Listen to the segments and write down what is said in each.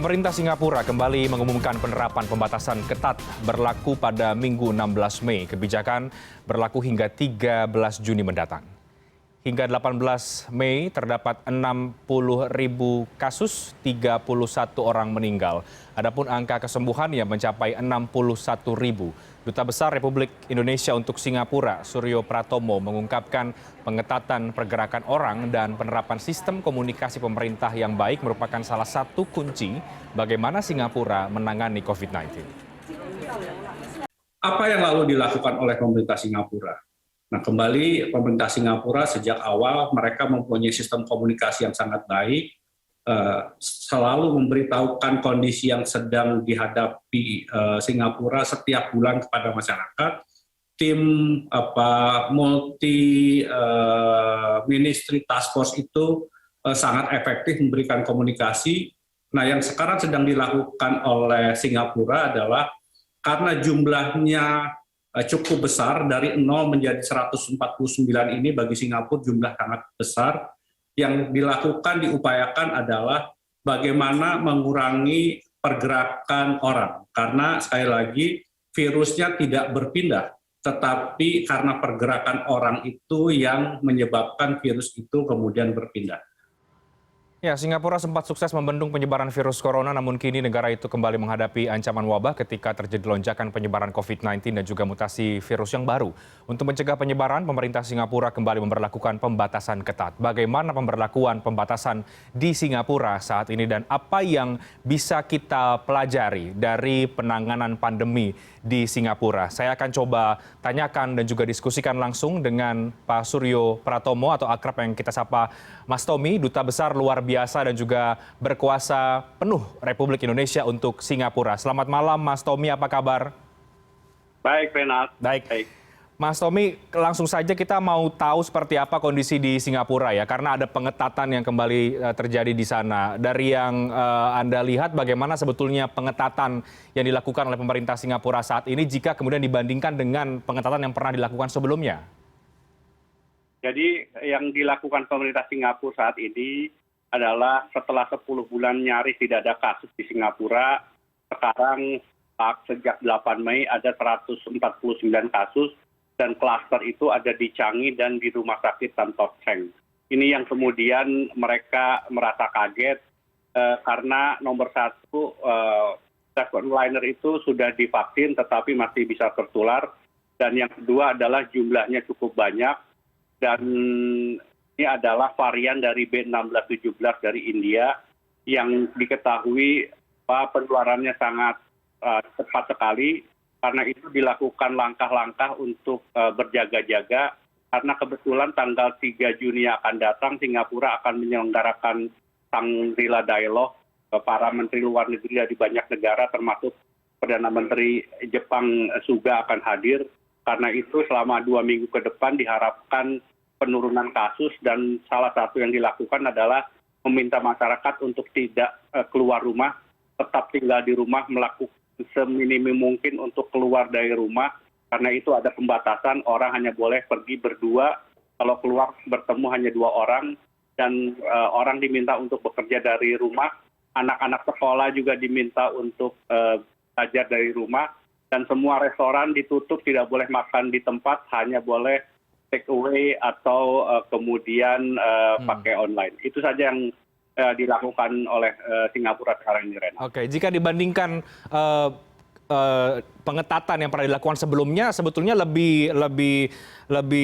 Pemerintah Singapura kembali mengumumkan penerapan pembatasan ketat berlaku pada Minggu 16 Mei. Kebijakan berlaku hingga 13 Juni mendatang. Hingga 18 Mei terdapat 60.000 kasus, 31 orang meninggal. Adapun angka kesembuhan yang mencapai 61.000. Duta Besar Republik Indonesia untuk Singapura, Suryo Pratomo, mengungkapkan pengetatan pergerakan orang dan penerapan sistem komunikasi pemerintah yang baik merupakan salah satu kunci bagaimana Singapura menangani COVID-19. Apa yang lalu dilakukan oleh pemerintah Singapura? Nah, kembali pemerintah Singapura sejak awal mereka mempunyai sistem komunikasi yang sangat baik, selalu memberitahukan kondisi yang sedang dihadapi Singapura setiap bulan kepada masyarakat. Tim multi ministry task force itu sangat efektif memberikan komunikasi. Nah, yang sekarang sedang dilakukan oleh Singapura adalah karena jumlahnya cukup besar, dari 0 menjadi 149 ini bagi Singapura jumlah sangat besar. Yang dilakukan, diupayakan adalah bagaimana mengurangi pergerakan orang. Karena sekali lagi virusnya tidak berpindah, tetapi karena pergerakan orang itu yang menyebabkan virus itu kemudian berpindah. Ya, Singapura sempat sukses membendung penyebaran virus corona, namun kini negara itu kembali menghadapi ancaman wabah ketika terjadi lonjakan penyebaran COVID-19 dan juga mutasi virus yang baru. Untuk mencegah penyebaran, pemerintah Singapura kembali memberlakukan pembatasan ketat. Bagaimana pemberlakuan pembatasan di Singapura saat ini dan apa yang bisa kita pelajari dari penanganan pandemi di Singapura? Saya akan coba tanyakan dan juga diskusikan langsung dengan Pak Suryo Pratomo atau akrab yang kita sapa Mas Tommy, Duta Besar luar biasa dan juga berkuasa penuh Republik Indonesia untuk Singapura. Selamat malam Mas Tommy, apa kabar? Baik, Renat. Baik. Mas Tommy, langsung saja kita mau tahu seperti apa kondisi di Singapura ya, karena ada pengetatan yang kembali terjadi di sana. Dari yang Anda lihat, bagaimana sebetulnya pengetatan yang dilakukan oleh pemerintah Singapura saat ini jika kemudian dibandingkan dengan pengetatan yang pernah dilakukan sebelumnya? Jadi yang dilakukan pemerintah Singapura saat ini adalah setelah 10 bulan nyaris tidak ada kasus di Singapura, sekarang sejak 8 Mei ada 149 kasus, dan klaster itu ada di Changi dan di Rumah Sakit Tan Tock Seng. Ini yang kemudian mereka merasa kaget karena nomor satu, frontliner itu sudah divaksin tetapi masih bisa tertular, dan yang kedua adalah jumlahnya cukup banyak, dan ini adalah varian dari B1617 dari India yang diketahui penularannya sangat cepat sekali. Karena itu dilakukan langkah-langkah untuk berjaga-jaga, karena kebetulan tanggal 3 Juni akan datang Singapura akan menyelenggarakan Shangri-La Dialogue. Para menteri luar negeri dari banyak negara termasuk Perdana Menteri Jepang Suga akan hadir. Karena itu selama 2 minggu ke depan diharapkan penurunan kasus, dan salah satu yang dilakukan adalah meminta masyarakat untuk tidak keluar rumah, tetap tinggal di rumah, melakukan seminim mungkin untuk keluar dari rumah. Karena itu ada pembatasan, orang hanya boleh pergi berdua, kalau keluar bertemu hanya 2 orang, dan orang diminta untuk bekerja dari rumah. Anak-anak sekolah juga diminta untuk belajar dari rumah, dan semua restoran ditutup, tidak boleh makan di tempat, hanya boleh take away atau kemudian pakai online. Itu saja yang dilakukan oleh Singapura sekarang ini, Renat. Oke, jika dibandingkan pengetatan yang pernah dilakukan sebelumnya, sebetulnya lebih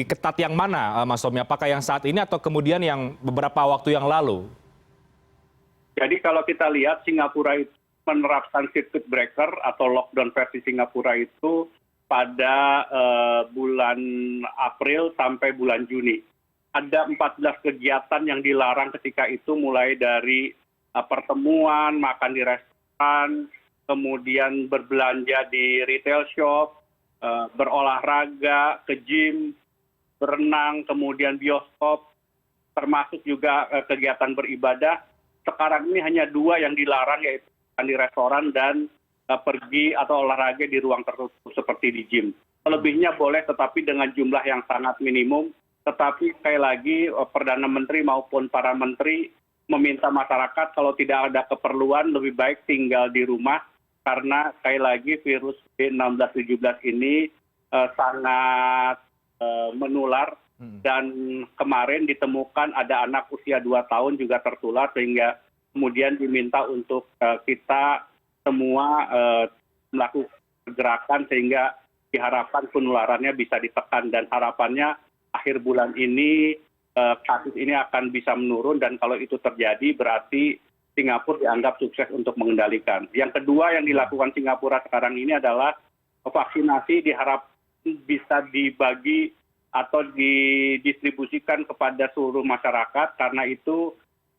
ketat yang mana, Mas Tommy? Apakah yang saat ini atau kemudian yang beberapa waktu yang lalu? Jadi kalau kita lihat, Singapura itu menerapkan circuit breaker atau lockdown versi Singapura itu pada bulan April sampai bulan Juni. Ada 14 kegiatan yang dilarang ketika itu, mulai dari pertemuan, makan di restoran, kemudian berbelanja di retail shop, berolahraga, ke gym, berenang, kemudian bioskop, termasuk juga kegiatan beribadah. Sekarang ini hanya 2 yang dilarang, yaitu di restoran dan pergi atau olahraga di ruang tertutup seperti di gym. Selebihnya boleh, tetapi dengan jumlah yang sangat minimum. Tetapi sekali lagi Perdana Menteri maupun para menteri meminta masyarakat kalau tidak ada keperluan lebih baik tinggal di rumah karena sekali lagi virus B16-17 ini sangat menular dan kemarin ditemukan ada anak usia 2 tahun juga tertular sehingga kemudian diminta untuk kita semua melakukan gerakan sehingga diharapkan penularannya bisa ditekan dan harapannya akhir bulan ini kasus ini akan bisa menurun dan kalau itu terjadi berarti Singapura dianggap sukses untuk mengendalikan. Yang kedua yang dilakukan Singapura sekarang ini adalah vaksinasi diharap bisa dibagi atau didistribusikan kepada seluruh masyarakat karena itu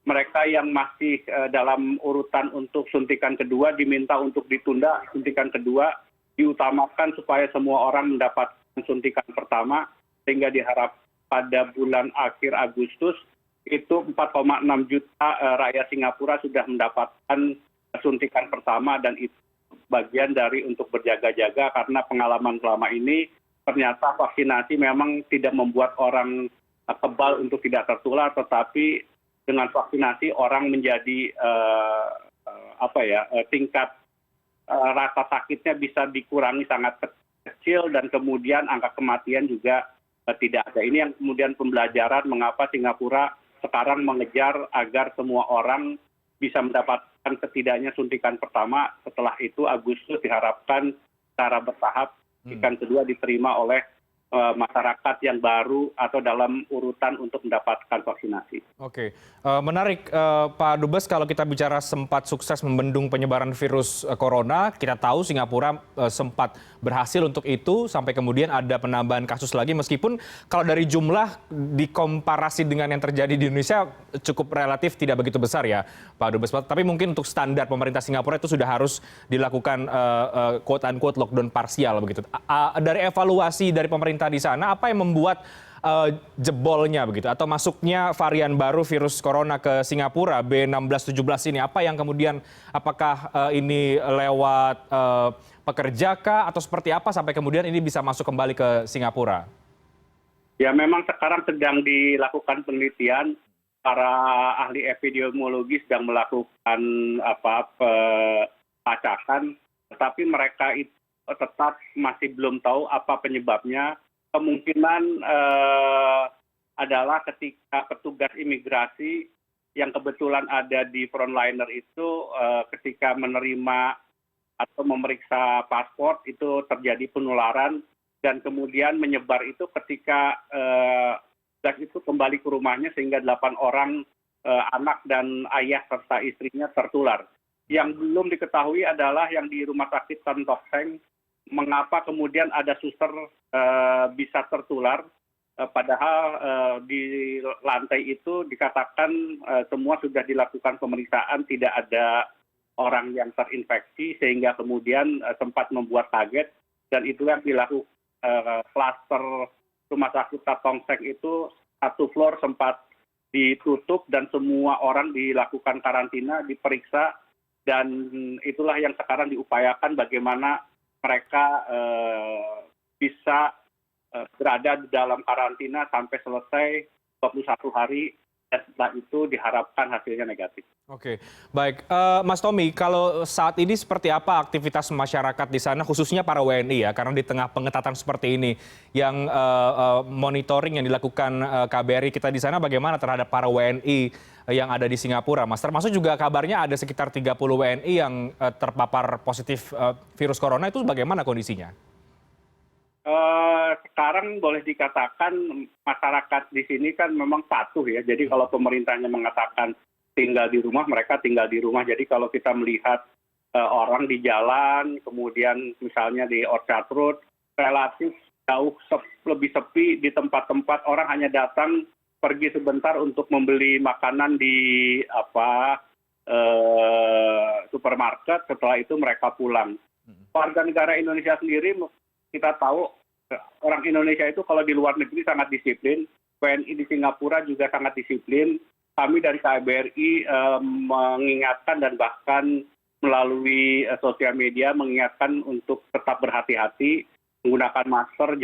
mereka yang masih dalam urutan untuk suntikan kedua diminta untuk ditunda suntikan kedua diutamakan supaya semua orang mendapatkan suntikan pertama sehingga diharap pada bulan akhir Agustus itu 4,6 juta rakyat Singapura sudah mendapatkan suntikan pertama dan itu bagian dari untuk berjaga-jaga karena pengalaman selama ini ternyata vaksinasi memang tidak membuat orang kebal untuk tidak tertular tetapi dengan vaksinasi orang menjadi tingkat rasa sakitnya bisa dikurangi sangat kecil dan kemudian angka kematian juga tidak ada. Ini yang kemudian pembelajaran mengapa Singapura sekarang mengejar agar semua orang bisa mendapatkan setidaknya suntikan pertama. Setelah itu Agustus diharapkan secara bertahap suntikan kedua diterima oleh masyarakat yang baru atau dalam urutan untuk mendapatkan vaksinasi. Oke, menarik Pak Dubes kalau kita bicara sempat sukses membendung penyebaran virus corona, kita tahu Singapura sempat berhasil untuk itu sampai kemudian ada penambahan kasus lagi meskipun kalau dari jumlah dikomparasi dengan yang terjadi di Indonesia cukup relatif tidak begitu besar ya Pak Dubes. Tapi mungkin untuk standar pemerintah Singapura itu sudah harus dilakukan quote unquote lockdown parsial begitu. Dari evaluasi dari pemerintah di sana, apa yang membuat jebolnya begitu atau masuknya varian baru virus corona ke Singapura B16-17 ini? Apa yang kemudian apakah ini lewat pekerja kah atau seperti apa sampai kemudian ini bisa masuk kembali ke Singapura? Ya memang sekarang sedang dilakukan penelitian, para ahli epidemiologi sedang melakukan pelacakan, tetapi mereka itu tetap masih belum tahu apa penyebabnya. Kemungkinan adalah ketika petugas imigrasi yang kebetulan ada di frontliner itu ketika menerima atau memeriksa paspor itu terjadi penularan dan kemudian menyebar itu ketika petugas itu kembali ke rumahnya sehingga 8 orang anak dan ayah serta istrinya tertular. Yang belum diketahui adalah yang di rumah sakit Tan Tock Seng mengapa kemudian ada suster bisa tertular padahal di lantai itu dikatakan semua sudah dilakukan pemeriksaan tidak ada orang yang terinfeksi sehingga kemudian sempat membuat kaget dan itulah yang dilakukan klaster rumah sakit Tan Tock Seng itu satu floor sempat ditutup dan semua orang dilakukan karantina diperiksa dan itulah yang sekarang diupayakan bagaimana mereka bisa berada di dalam karantina sampai selesai 21 hari dan setelah itu diharapkan hasilnya negatif. Oke, baik. Mas Tommy, kalau saat ini seperti apa aktivitas masyarakat di sana, khususnya para WNI ya, karena di tengah pengetatan seperti ini, yang monitoring yang dilakukan KBRI kita di sana bagaimana terhadap para WNI yang ada di Singapura, Mas? Termasuk juga kabarnya ada sekitar 30 WNI yang terpapar positif virus corona, itu bagaimana kondisinya? Sekarang boleh dikatakan masyarakat di sini kan memang patuh ya. Jadi kalau pemerintahnya mengatakan tinggal di rumah, mereka tinggal di rumah. Jadi kalau kita melihat orang di jalan, kemudian misalnya di Orchard Road, relatif jauh lebih sepi di tempat-tempat orang hanya datang pergi sebentar untuk membeli makanan di supermarket. Setelah itu mereka pulang. Warga negara Indonesia sendiri kita tahu orang Indonesia itu kalau di luar negeri sangat disiplin, WNI di Singapura juga sangat disiplin. Kami dari KBRI mengingatkan dan bahkan melalui sosial media mengingatkan untuk tetap berhati-hati, menggunakan masker,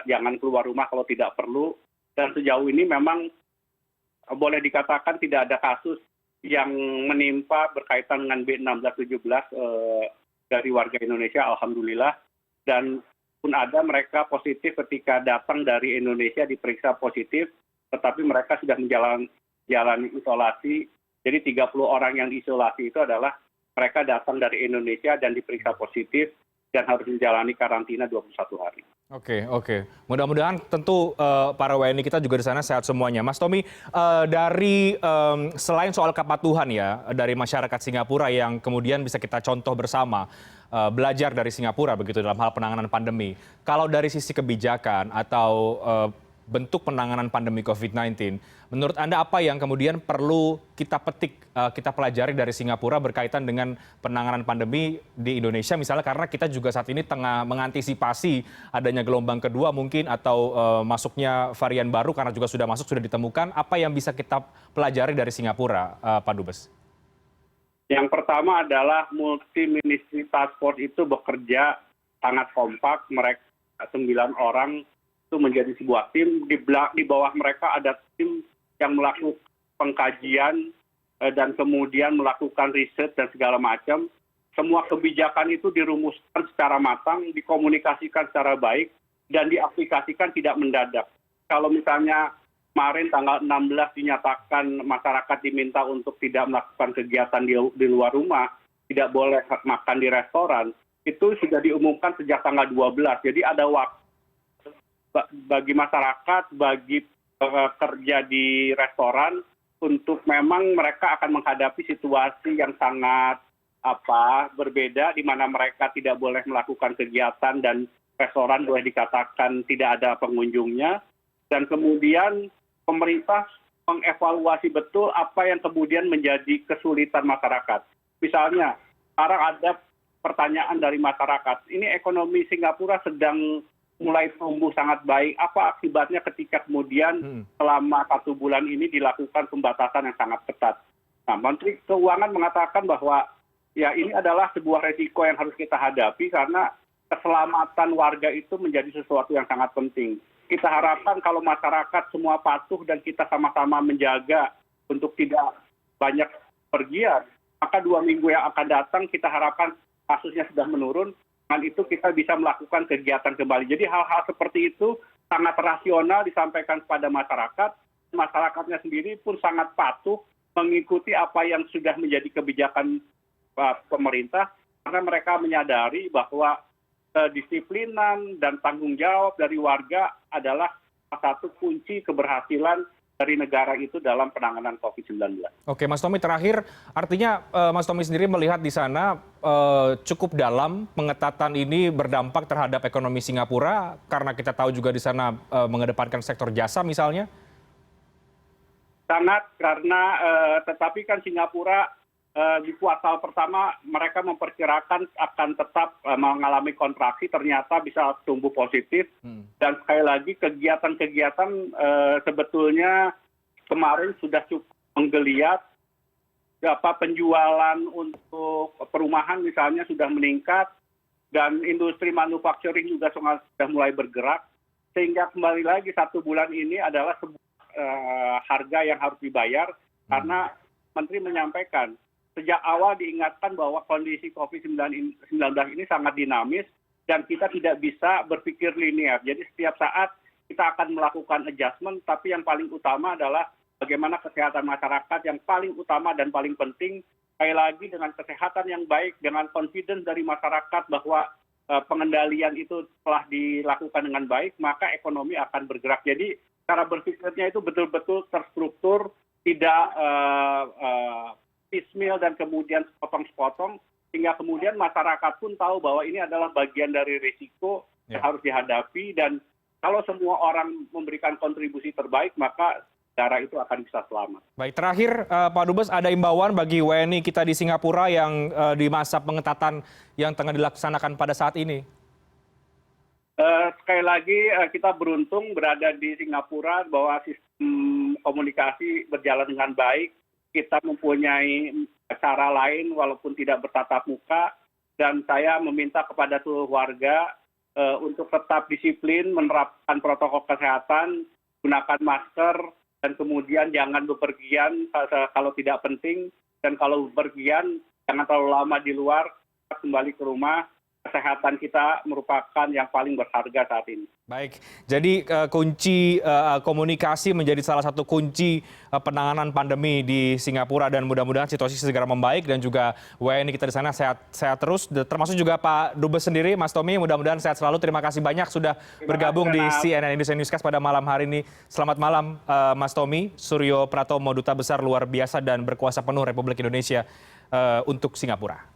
jangan keluar rumah kalau tidak perlu. Dan sejauh ini memang boleh dikatakan tidak ada kasus yang menimpa berkaitan dengan B1617 dari warga Indonesia, alhamdulillah. Dan pun ada mereka positif ketika datang dari Indonesia diperiksa positif, tetapi mereka sudah menjalani isolasi. Jadi 30 orang yang diisolasi itu adalah mereka datang dari Indonesia dan diperiksa positif dan harus menjalani karantina 21 hari. Oke. Mudah-mudahan tentu para WNI kita juga di sana sehat semuanya. Mas Tommy, selain soal kepatuhan ya dari masyarakat Singapura yang kemudian bisa kita contoh bersama, belajar dari Singapura begitu dalam hal penanganan pandemi. Kalau dari sisi kebijakan atau bentuk penanganan pandemi COVID-19, menurut Anda apa yang kemudian perlu kita petik, kita pelajari dari Singapura berkaitan dengan penanganan pandemi di Indonesia misalnya, karena kita juga saat ini tengah mengantisipasi adanya gelombang kedua mungkin atau masuknya varian baru karena juga sudah masuk, sudah ditemukan. Apa yang bisa kita pelajari dari Singapura, Pak Dubes? Yang pertama adalah multi-ministry task force itu bekerja sangat kompak. Mereka 9 orang itu menjadi sebuah tim. Di bawah mereka ada tim yang melakukan pengkajian dan kemudian melakukan riset dan segala macam. Semua kebijakan itu dirumuskan secara matang, dikomunikasikan secara baik, dan diaplikasikan tidak mendadak. Kalau misalnya kemarin tanggal 16 dinyatakan masyarakat diminta untuk tidak melakukan kegiatan di luar rumah, tidak boleh makan di restoran, itu sudah diumumkan sejak tanggal 12. Jadi ada waktu bagi masyarakat, bagi kerja di restoran, untuk memang mereka akan menghadapi situasi yang sangat berbeda, di mana mereka tidak boleh melakukan kegiatan dan restoran boleh dikatakan tidak ada pengunjungnya. Dan kemudian pemerintah mengevaluasi betul apa yang kemudian menjadi kesulitan masyarakat. Misalnya, sekarang ada pertanyaan dari masyarakat, ini ekonomi Singapura sedang mulai tumbuh sangat baik. Apa akibatnya ketika kemudian selama 1 bulan ini dilakukan pembatasan yang sangat ketat? Nah, Menteri Keuangan mengatakan bahwa ya ini adalah sebuah resiko yang harus kita hadapi karena keselamatan warga itu menjadi sesuatu yang sangat penting. Kita harapkan kalau masyarakat semua patuh dan kita sama-sama menjaga untuk tidak banyak pergian, maka 2 minggu yang akan datang kita harapkan kasusnya sudah menurun. Dengan itu kita bisa melakukan kegiatan kembali. Jadi hal-hal seperti itu sangat rasional disampaikan kepada masyarakat. Masyarakatnya sendiri pun sangat patuh mengikuti apa yang sudah menjadi kebijakan pemerintah. Karena mereka menyadari bahwa kedisiplinan dan tanggung jawab dari warga adalah salah satu kunci keberhasilan dari negara itu dalam penanganan COVID-19. Oke, Mas Tommy, terakhir, artinya Mas Tommy sendiri melihat di sana cukup dalam pengetatan ini berdampak terhadap ekonomi Singapura, karena kita tahu juga di sana mengedepankan sektor jasa misalnya? Sangat, karena tetapi kan Singapura di kuartal pertama mereka memperkirakan akan tetap mengalami kontraksi, ternyata bisa tumbuh positif. Dan sekali lagi kegiatan-kegiatan sebetulnya kemarin sudah cukup menggeliat. Penjualan untuk perumahan misalnya sudah meningkat, dan industri manufacturing juga sudah mulai bergerak. Sehingga kembali lagi 1 bulan ini adalah sebuah harga yang harus dibayar, karena Menteri menyampaikan sejak awal diingatkan bahwa kondisi COVID-19 ini sangat dinamis dan kita tidak bisa berpikir linear. Jadi setiap saat kita akan melakukan adjustment, tapi yang paling utama adalah bagaimana kesehatan masyarakat yang paling utama dan paling penting. Sekali lagi, dengan kesehatan yang baik, dengan confidence dari masyarakat bahwa pengendalian itu telah dilakukan dengan baik, maka ekonomi akan bergerak. Jadi cara berpikirnya itu betul-betul terstruktur, tidak piecemeal dan kemudian sepotong-sepotong, sehingga kemudian masyarakat pun tahu bahwa ini adalah bagian dari risiko yang harus dihadapi, dan kalau semua orang memberikan kontribusi terbaik, maka negara itu akan bisa selamat. Baik, terakhir Pak Dubes, ada imbauan bagi WNI kita di Singapura yang di masa pengetatan yang tengah dilaksanakan pada saat ini? Sekali lagi kita beruntung berada di Singapura bahwa sistem komunikasi berjalan dengan baik. Kita mempunyai cara lain walaupun tidak bertatap muka, dan saya meminta kepada seluruh warga untuk tetap disiplin, menerapkan protokol kesehatan, gunakan masker, dan kemudian jangan bepergian kalau tidak penting, dan kalau bepergian jangan terlalu lama di luar, kembali ke rumah. Kesehatan kita merupakan yang paling berharga saat ini. Baik, jadi kunci komunikasi menjadi salah satu kunci penanganan pandemi di Singapura, dan mudah-mudahan situasi segera membaik dan juga WNI kita di sana sehat terus, termasuk juga Pak Dubes sendiri, Mas Tommy, mudah-mudahan sehat selalu. Terima kasih banyak sudah bergabung di CNN Indonesia Newscast pada malam hari ini. Selamat malam Mas Tommy, Suryo Pratomo, Duta Besar luar biasa dan berkuasa penuh Republik Indonesia untuk Singapura.